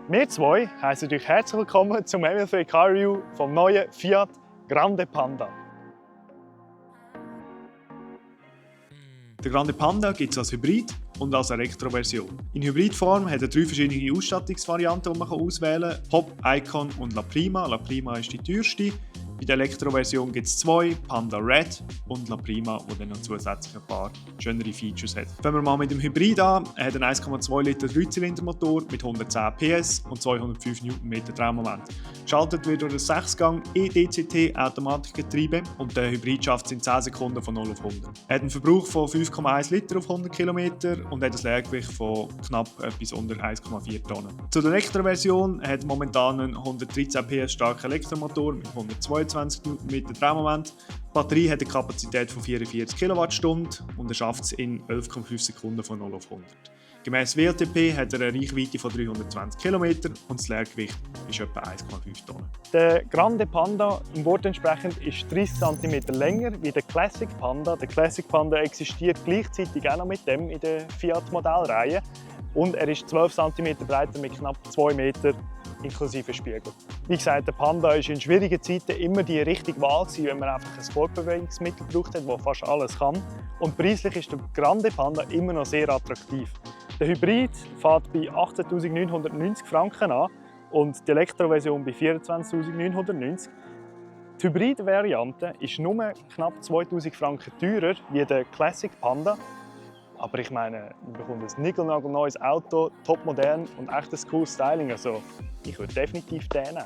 Wir zwei heißen euch herzlich willkommen zum ML3 Car Review vom neuen Fiat Grande Panda. Der Grande Panda gibt es als Hybrid und als Elektroversion. In Hybridform hat er 3 verschiedene Ausstattungsvarianten, die man auswählen kann: Pop, Icon und La Prima. La Prima ist die teuerste. Bei der Elektroversion gibt es 2, Panda Red und La Prima, die dann noch zusätzlich ein paar schönere Features hat. Fangen wir mal mit dem Hybrid an. Er hat einen 1,2 Liter 3-Zylinder-Motor mit 110 PS und 205 Nm Drehmoment. Geschaltet wird durch ein 6-Gang eDCT Automatikgetriebe und der Hybrid schafft es in 10 Sekunden von 0 auf 100. Er hat einen Verbrauch von 5,1 Liter auf 100 km und hat ein Leergewicht von knapp etwas unter 1,4 Tonnen. Zu der Elektroversion hat er momentan einen 113 PS starken Elektromotor mit 122 Nm Drehmoment. Die Batterie hat eine Kapazität von 44 kWh und er schafft es in 11,5 Sekunden von 0 auf 100. Gemäss WLTP hat er eine Reichweite von 320 km und das Leergewicht ist etwa 1,5 Tonnen. Der Grande Panda im Wort entsprechend ist 30 cm länger wie der Classic Panda. Der Classic Panda existiert gleichzeitig auch noch mit dem in der Fiat Modellreihe und er ist 12 cm breiter mit knapp 2 Meter inklusive Spiegel. Wie gesagt, der Panda war in schwierigen Zeiten immer die richtige Wahl, wenn man einfach ein Sportbewegungsmittel gebraucht hat, das fast alles kann. Und preislich ist der Grande Panda immer noch sehr attraktiv. Der Hybrid fährt bei 18.990 Franken an und die Elektroversion bei 24.990. Die Hybrid-Variante ist nur knapp 2.000 Franken teurer wie der Classic Panda. Aber ich meine, man bekommt ein niegelnagelneues Auto, topmodern und echtes cooles Styling. Also, ich würde definitiv den nehmen.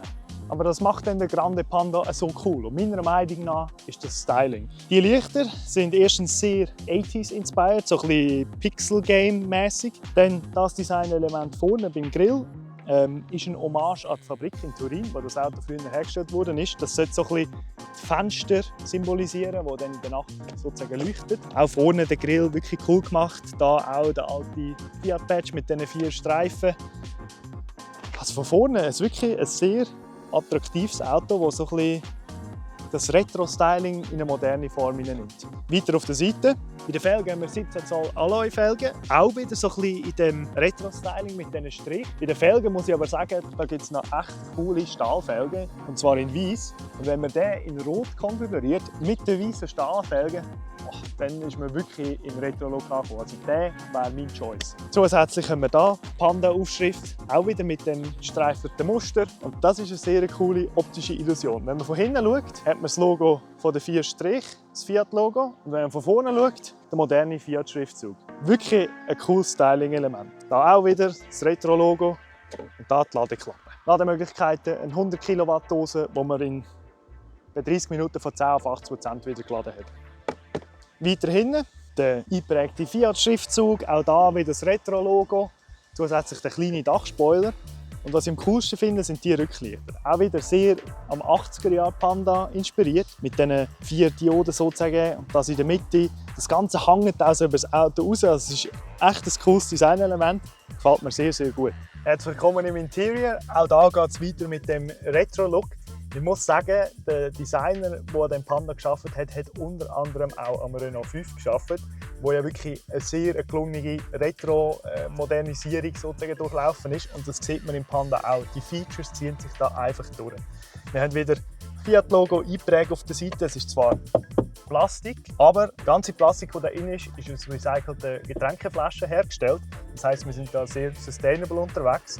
Aber das macht dann der Grande Panda so cool. Und meiner Meinung nach ist das Styling. Die Lichter sind erstens sehr 80s inspired, so ein bisschen Pixel-Game-mäßig. Dann das Designelement vorne beim Grill ist eine Hommage an die Fabrik in Turin, wo das Auto früher hergestellt wurde. Das sollte so ein bisschen die Fenster symbolisieren, die dann in der Nacht sozusagen leuchten. Auch vorne der Grill wirklich cool gemacht. Da auch der alte Fiat-Badge mit diesen 4 Streifen. Also von vorne ist wirklich ein sehr attraktives Auto, das so ein bisschen das Retro-Styling in eine moderne Form nimmt. Weiter auf der Seite. Bei den Felgen haben wir 17 Zoll Alloy-Felgen. Auch wieder so ein bisschen in dem Retro-Styling mit diesen Strichen. Bei den Felgen muss ich aber sagen, da gibt es noch echt coole Stahlfelgen. Und zwar in weiß. Und wenn man den in Rot konfiguriert, mit den weißen Stahlfelgen, dann ist man wirklich im Retro-Look angekommen. Also der wäre mein Choice. Zusätzlich haben wir hier die Panda-Aufschrift, auch wieder mit dem gestreifelten Muster. Und das ist eine sehr coole optische Illusion. Wenn man von hinten schaut, hat man das Logo von den 4 Strichen, das Fiat-Logo. Und wenn man von vorne schaut, der moderne Fiat-Schriftzug. Wirklich ein cooles Styling-Element. Hier auch wieder das Retro-Logo und hier die Ladeklappe. Lademöglichkeiten, eine 100 kW Dose, die man in 30 Minuten von 10 auf 80% wieder geladen hat. Weiter hinten der eingeprägte Fiat-Schriftzug, auch hier wieder das Retro-Logo, zusätzlich der kleine Dachspoiler. Und was ich am coolsten finde, sind die Rücklichter. Auch wieder sehr am 80er-Jahr-Panda inspiriert, mit diesen 4 Dioden sozusagen. Und das in der Mitte, das Ganze hängt also über das Auto raus. Also es ist echt ein cooles Designelement, gefällt mir sehr, sehr gut. Herzlich willkommen im Interior. Auch hier geht es weiter mit dem Retro-Look. Ich muss sagen, der Designer, der den Panda geschaffen hat, hat unter anderem auch am Renault 5 geschaffen, wo ja wirklich eine sehr gelungene Retro-Modernisierung sozusagen durchlaufen ist. Und das sieht man im Panda auch. Die Features ziehen sich da einfach durch. Wir haben wieder Fiat-Logo eingeprägt auf der Seite. Es ist zwar Plastik, aber das ganze Plastik, das da drin ist aus recycelten Getränkeflaschen hergestellt. Das heisst, wir sind da sehr sustainable unterwegs.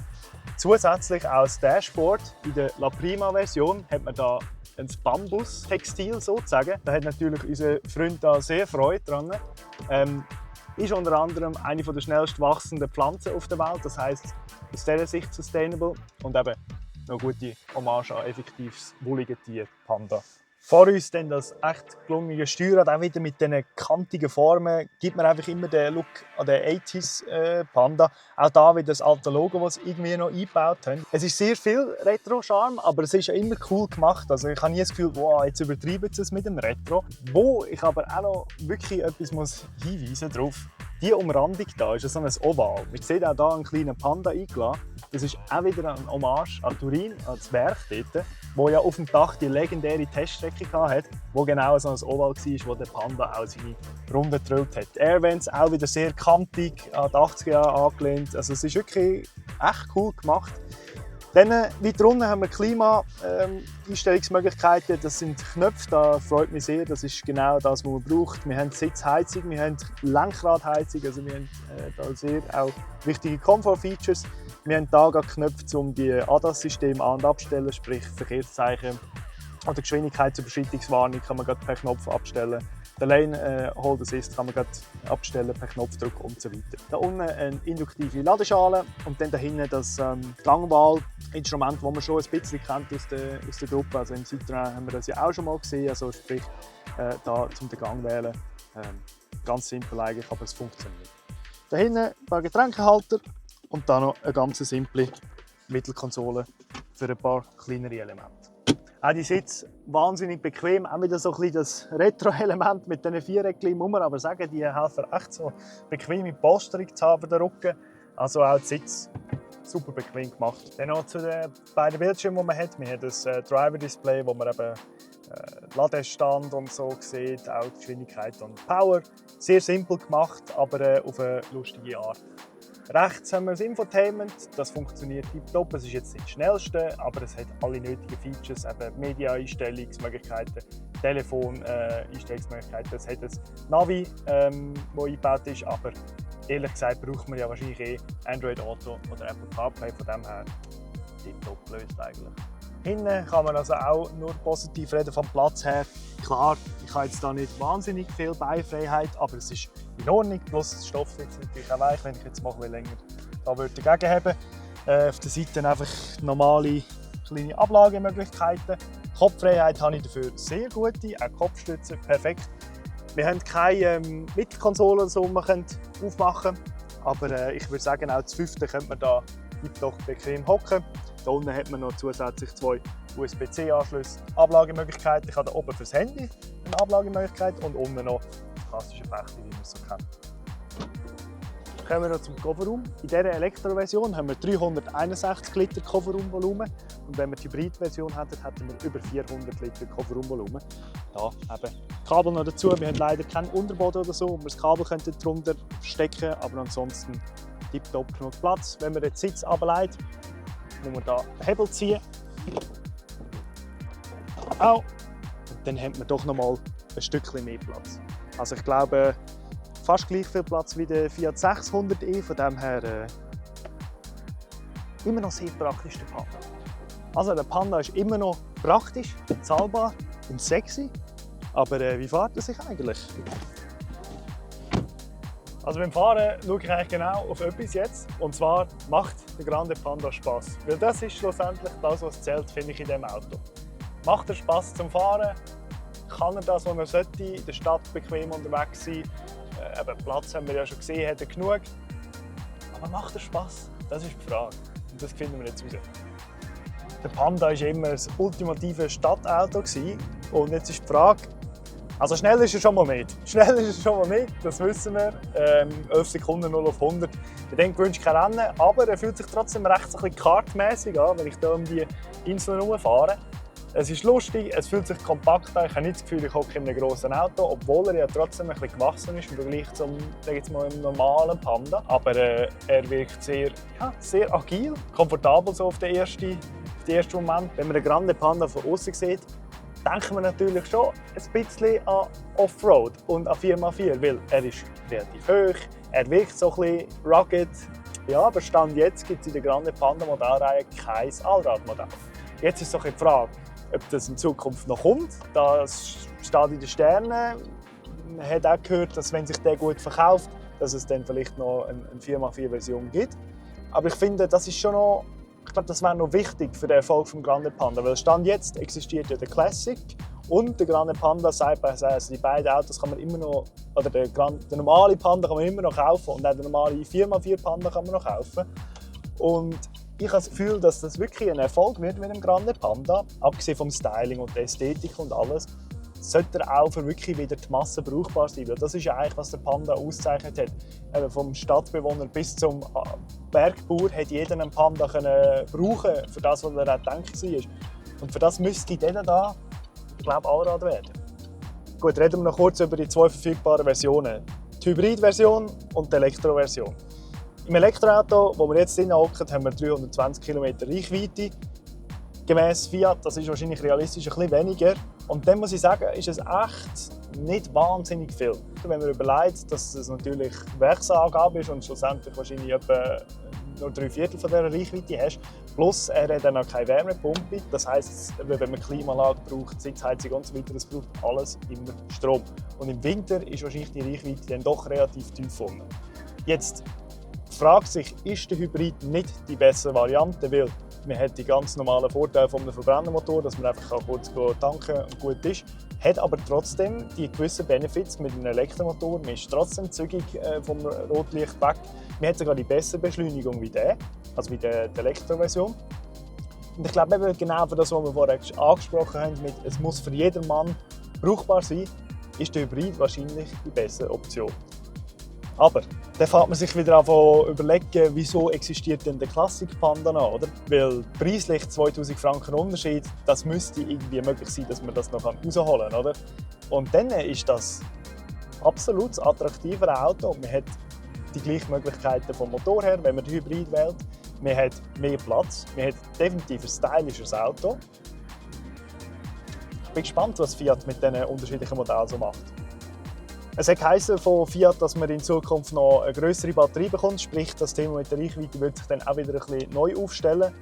Zusätzlich auch das Dashboard. In der La Prima-Version hat man da ein Bambus-Textil sozusagen. Da hat natürlich unser Freund da sehr Freude dran. Ist unter anderem eine der schnellst wachsenden Pflanzen auf der Welt. Das heisst, aus dieser Sicht sustainable und eben noch gute Hommage an effektives, wohliges Tier, Panda. Vor uns dann das echt gelungene Steuerrad, auch wieder mit diesen kantigen Formen, gibt mir einfach immer den Look an den 80s Panda. Auch da wieder das alte Logo, das sie irgendwie noch eingebaut haben. Es ist sehr viel Retro-Charme, aber es ist ja immer cool gemacht. Also ich habe nie das Gefühl, wow, jetzt übertreiben sie es mit dem Retro. Wo ich aber auch noch wirklich etwas hinweisen drauf. Die Umrandung hier ist so ein Oval. Man sieht auch hier einen kleinen Panda eingeladen. Das ist auch wieder eine Hommage an Turin, an das Werk dort, wo ja auf dem Dach die legendäre Teststrecke hatte, wo genau so ein Oval war, wo der Panda auch seine Runde gedrückt hat. Die Airvents auch wieder sehr kantig an die 80er Jahre angelehnt. Also es ist wirklich echt cool gemacht. Dann weiter unten haben wir Klima-Einstellungsmöglichkeiten. Das sind Knöpfe, da freut mich sehr. Das ist genau das, was man braucht. Wir haben Sitzheizung, wir haben Lenkradheizung, also wir haben da sehr auch wichtige Komfort-Features. Wir haben da Knöpfe, um die ADAS-Systeme an- und abzustellen, sprich Verkehrszeichen oder Geschwindigkeitsüberschreitungswarnung kann man per Knopf abstellen. Den Lane Hold Assist kann man abstellen per Knopfdruck und so weiter. Da unten eine induktive Ladeschale und dann dahinten das Langwahlinstrument, das man schon ein bisschen kennt aus der Gruppe. Also im Citroën haben wir das ja auch schon mal gesehen, also sprich da zum den Gang wählen. Ganz simpel eigentlich, aber es funktioniert. Da hinten ein paar Getränkehalter und dann noch eine ganz simple Mittelkonsole für ein paar kleinere Elemente. Auch die Sitze wahnsinnig bequem, auch wieder so ein bisschen das Retro-Element mit diesen Viereckchen, muss man aber sagen, die helfen echt so bequeme Polsterung zu haben für den Rücken. Also auch die Sitze super bequem gemacht. Dann noch zu den beiden Bildschirmen, die man hat. Wir haben das Driver-Display, wo man eben Ladestand und so sieht, auch die Geschwindigkeit und Power. Sehr simpel gemacht, aber auf eine lustige Art. Rechts haben wir das Infotainment, das funktioniert tiptop. Es ist jetzt nicht das schnellste, aber es hat alle nötigen Features, eben Media-Einstellungsmöglichkeiten, Telefon-Einstellungsmöglichkeiten. Es hat ein Navi, das eingebaut ist, aber ehrlich gesagt braucht man ja wahrscheinlich Android Auto oder Apple CarPlay, von dem her tiptop gelöst eigentlich. Hinten kann man also auch nur positiv reden vom Platz her. Klar, ich habe jetzt da nicht wahnsinnig viel Beifreiheit, aber es ist in Ordnung. Plus das Stoffsitz natürlich auch weich, wenn ich jetzt mal länger da würde dagegen haben. Auf der Seite einfach normale kleine Ablagemöglichkeiten. Kopffreiheit habe ich dafür sehr gute, auch Kopfstütze perfekt. Wir haben keine Mittelkonsole oder so, die man aufmachen kann. Aber ich würde sagen, auch das 5. könnte man da doch bequem hocken. Da unten hat man noch zusätzlich 2 USB-C-Anschlüsse, Ablagemöglichkeiten. Ich habe da oben fürs Handy eine Ablagemöglichkeit und unten noch das klassische Fächchen, wie man es so kennt. Kommen wir noch zum Kofferraum. In dieser Elektroversion haben wir 361 Liter Kofferraumvolumen. Und wenn wir die Hybridversion hätten, hätten wir über 400 Liter Kofferraumvolumen. Da eben Kabel noch dazu. Wir haben leider keinen Unterboden oder so, wo wir das Kabel darunter stecken könnten. Aber ansonsten tiptop genug Platz. Wenn man den Sitz ableitet, muss man hier den Hebel ziehen. Und dann hat man doch noch mal ein Stückchen mehr Platz. Also ich glaube, fast gleich viel Platz wie der Fiat 600e, von dem her immer noch sehr praktisch der Panda. Also der Panda ist immer noch praktisch, bezahlbar und sexy, aber wie fährt er sich eigentlich? Also beim Fahren schaue ich eigentlich genau auf etwas jetzt, und zwar macht der Grande Panda Spass. Weil das ist schlussendlich das, was zählt, finde ich, in diesem Auto. Macht er Spass zum Fahren? Kann er das, was er sollte, in der Stadt bequem unterwegs sein? Eben Platz haben wir ja schon gesehen, hat er genug. Aber macht er Spass? Das ist die Frage. Und das finden wir jetzt raus. Der Panda war immer das ultimative Stadtauto. Und jetzt ist die Frage, also schnell ist er schon mal nicht. Schnell ist er schon mal nicht, das wissen wir. 11 Sekunden 0 auf 100. Ich denke, wünsche kein Rennen, aber er fühlt sich trotzdem recht so ein bisschen kartmässig an, wenn ich hier um die Insel herumfahre. Es ist lustig, es fühlt sich kompakt an. Ich habe nicht das Gefühl, ich hocke in einem grossen Auto, obwohl er ja trotzdem ein bisschen gewachsen ist im Vergleich zum einem normalen Panda. Aber er wirkt sehr agil, komfortabel so auf den ersten Moment. Wenn man den Grande Panda von außen sieht, denken wir natürlich schon ein bisschen an Offroad und an 4x4, weil er ist relativ hoch, er wirkt so ein bisschen rugged. Ja, aber Stand jetzt gibt es in der Grande Panda Modellreihe kein Allradmodell. Jetzt ist so die Frage, ob das in Zukunft noch kommt. Das steht in den Sternen. Man hat auch gehört, dass wenn sich der gut verkauft, dass es dann vielleicht noch eine 4x4-Version gibt. Aber ich finde, das ist schon noch, ich glaube, das wäre noch wichtig für den Erfolg des Grande Panda. Weil Stand jetzt existiert ja der Classic und der Grande Panda side by side. Also die beiden Autos kann man immer noch, oder der normale Panda kann man immer noch kaufen und auch der normale 4x4 Panda kann man noch kaufen. Und ich habe das Gefühl, dass das wirklich ein Erfolg wird mit dem Grande Panda. Abgesehen vom Styling und der Ästhetik und alles, sollte er auch für wirklich wieder die Masse brauchbar sein. Weil das ist ja eigentlich, was der Panda ausgezeichnet hat. Eben vom Stadtbewohner bis zum Bergbauer hat jeder einen Panda brauchen, für das, was er auch gedacht war. Und für das müsste dieser da, ich glaube, Allrad werden. Gut, reden wir noch kurz über die 2 verfügbaren Versionen. Die Hybrid-Version und die Elektro-Version. Im Elektroauto, wo wir jetzt drin hocken, haben wir 320 km Reichweite. Gemäss Fiat, das ist wahrscheinlich realistisch ein bisschen weniger. Und dann muss ich sagen, ist es echt nicht wahnsinnig viel. Wenn man überlegt, dass es natürlich Werksangabe ist und schlussendlich wahrscheinlich etwa nur 3/4 von dieser Reichweite hast. Plus, er hat dann auch keine Wärmepumpe. Das heisst, wenn man Klimaanlage braucht, Sitzheizung und so weiter, das braucht alles immer Strom. Und im Winter ist wahrscheinlich die Reichweite dann doch relativ tief unten. Jetzt fragt sich, ist der Hybrid nicht die bessere Variante? Weil man hat die ganz normalen Vorteile von einem Verbrennermotor, dass man einfach kurz tanken kann und gut ist. Hat aber trotzdem die gewissen Benefits mit einem Elektromotor. Man ist trotzdem zügig vom Rotlicht weg. Man hat sogar die bessere Beschleunigung wie der, also wie die Elektroversion. Und ich glaube eben genau für das, was wir vorher angesprochen haben, mit es muss für jedermann brauchbar sein, ist der Hybrid wahrscheinlich die bessere Option. Aber dann fängt man sich wieder an zu überlegen, wieso existiert denn der Classic Panda noch, oder? Weil preislich 2000 Franken Unterschied, das müsste irgendwie möglich sein, dass man das noch rausholen kann, oder? Und dann ist das absolut das attraktivere Auto. Man hat die gleichen Möglichkeiten vom Motor her, wenn man den Hybrid wählt. Man hat mehr Platz, man hat definitiv ein stylisches Auto. Ich bin gespannt, was Fiat mit diesen unterschiedlichen Modellen so macht. Es hat geheißen von Fiat, dass man in Zukunft noch eine grössere Batterie bekommt, sprich das Thema mit der Reichweite wird sich dann auch wieder ein bisschen neu aufstellen.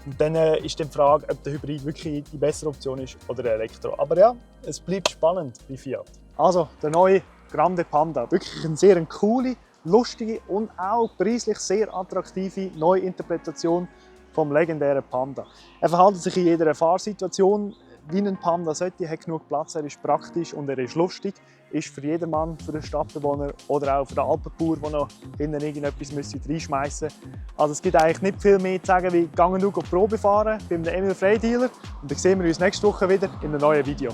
Und dann ist die Frage, ob der Hybrid wirklich die bessere Option ist oder der Elektro. Aber ja, es bleibt spannend bei Fiat. Also der neue Grande Panda, wirklich eine sehr coole, lustige und auch preislich sehr attraktive Neuinterpretation vom legendären Panda. Er verhält sich in jeder Fahrsituation wie ein Panda sollte, er hat genug Platz, er ist praktisch und er ist lustig. Ist für jedermann, für den Stadtbewohner oder auch für den Alpenbauer, der noch hinten irgendetwas reinschmeißen müsste. Also es gibt eigentlich nicht viel mehr zu sagen, wie «Gang und Probe fahren» beim Emil Frey Dealer. Und dann sehen wir uns nächste Woche wieder in einem neuen Video.